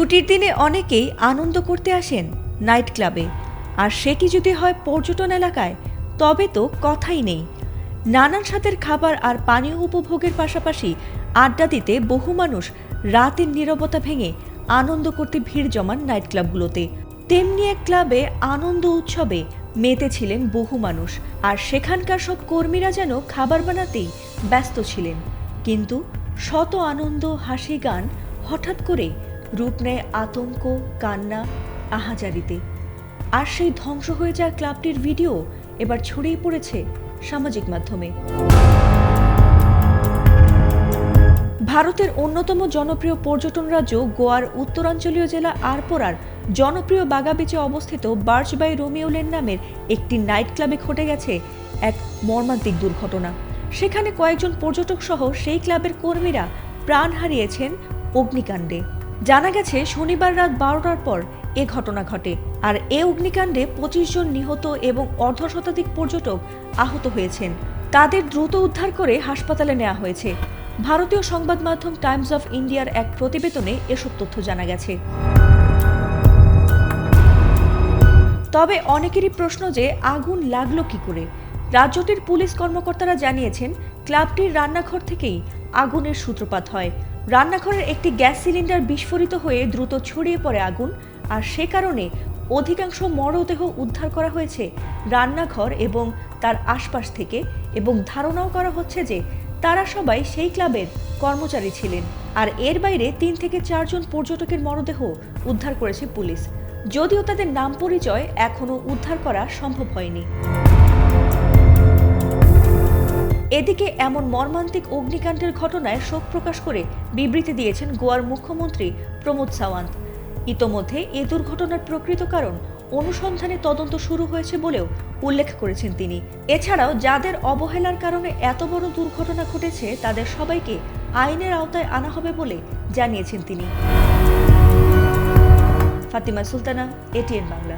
ছুটির দিনে অনেকেই আনন্দ করতে আসেন নাইট ক্লাবে, আর সেটি যদি হয় পর্যটন এলাকায় তবে তো কথাই নেই। নানান স্বাদের খাবার আর পানীয় উপভোগের পাশাপাশি আড্ডা দিতে বহু মানুষ রাতের নীরবতা ভেঙে আনন্দ করতে ভিড় জমান নাইট ক্লাবগুলোতে। তেমনি এক ক্লাবে আনন্দ উৎসবে মেতেছিলেন বহু মানুষ, আর সেখানকার সব কর্মীরা যেন খাবার বানাতেই ব্যস্ত ছিলেন। কিন্তু শত আনন্দ হাসি গান হঠাৎ করে রূপ নেয় আতঙ্ক, কান্না, আহাজারিতে। আর সেই ধ্বংস হয়ে যাওয়া ক্লাবটির ভিডিও এবার ছড়িয়ে পড়েছে সামাজিক মাধ্যমে। ভারতের অন্যতম জনপ্রিয় পর্যটন রাজ্য গোয়ার উত্তরাঞ্চলীয় জেলা আরপোরার জনপ্রিয় বাগাবিচে অবস্থিত বার্চ বাই রোমিও লেন নামের একটি নাইট ক্লাবে ঘটে গেছে এক মর্মান্তিক দুর্ঘটনা। সেখানে কয়েকজন পর্যটক সহ সেই ক্লাবের কর্মীরা প্রাণ হারিয়েছেন অগ্নিকাণ্ডে। জানা গেছে শনিবার রাত 12টার পর এ ঘটনা ঘটে, আর এ অগ্নিকাণ্ডে 25 জন নিহত এবং অর্ধশতাধিক পর্যটক আহত হয়েছেন। তাদের দ্রুত উদ্ধার করে হাসপাতালে নেওয়া হয়েছে। ভারতীয় সংবাদ মাধ্যম টাইমস অফ ইন্ডিয়ার এক প্রতিবেদনে এসব তথ্য জানা গেছে। তবে অনেকেরই প্রশ্ন যে আগুন লাগলো কি করে। রাজ্যটির পুলিশ কর্মকর্তারা জানিয়েছেন, ক্লাবটির রান্নাঘর থেকেই আগুনের সূত্রপাত হয়। রান্নাঘরের একটি গ্যাস সিলিন্ডার বিস্ফোরিত হয়ে দ্রুত ছড়িয়ে পড়ে আগুন, আর সে কারণে অধিকাংশ মরদেহ উদ্ধার করা হয়েছে রান্নাঘর এবং তার আশপাশ থেকে, এবং ধারণাও করা হচ্ছে যে তারা সবাই সেই ক্লাবের কর্মচারী ছিলেন। আর এর বাইরে 3 থেকে 4 জন পর্যটকের মরদেহ উদ্ধার করেছে পুলিশ, যদিও তাদের নাম পরিচয় এখনো উদ্ধার করা সম্ভব হয়নি। এদিকে এমন মর্মান্তিক অগ্নিকাণ্ডের ঘটনায় শোক প্রকাশ করে বিবৃতি দিয়েছেন গোয়ার মুখ্যমন্ত্রী প্রমোদ সাওয়ান্ত। ইতোমধ্যে এ দুর্ঘটনার প্রকৃত কারণ অনুসন্ধানে তদন্ত শুরু হয়েছে বলেও উল্লেখ করেছেন তিনি। এছাড়াও যাদের অবহেলার কারণে এত বড় দুর্ঘটনা ঘটেছে তাদের সবাইকে আইনের আওতায় আনা হবে বলে জানিয়েছেন তিনি। ফাতিমা সুলতানা, এটিএন বাংলা।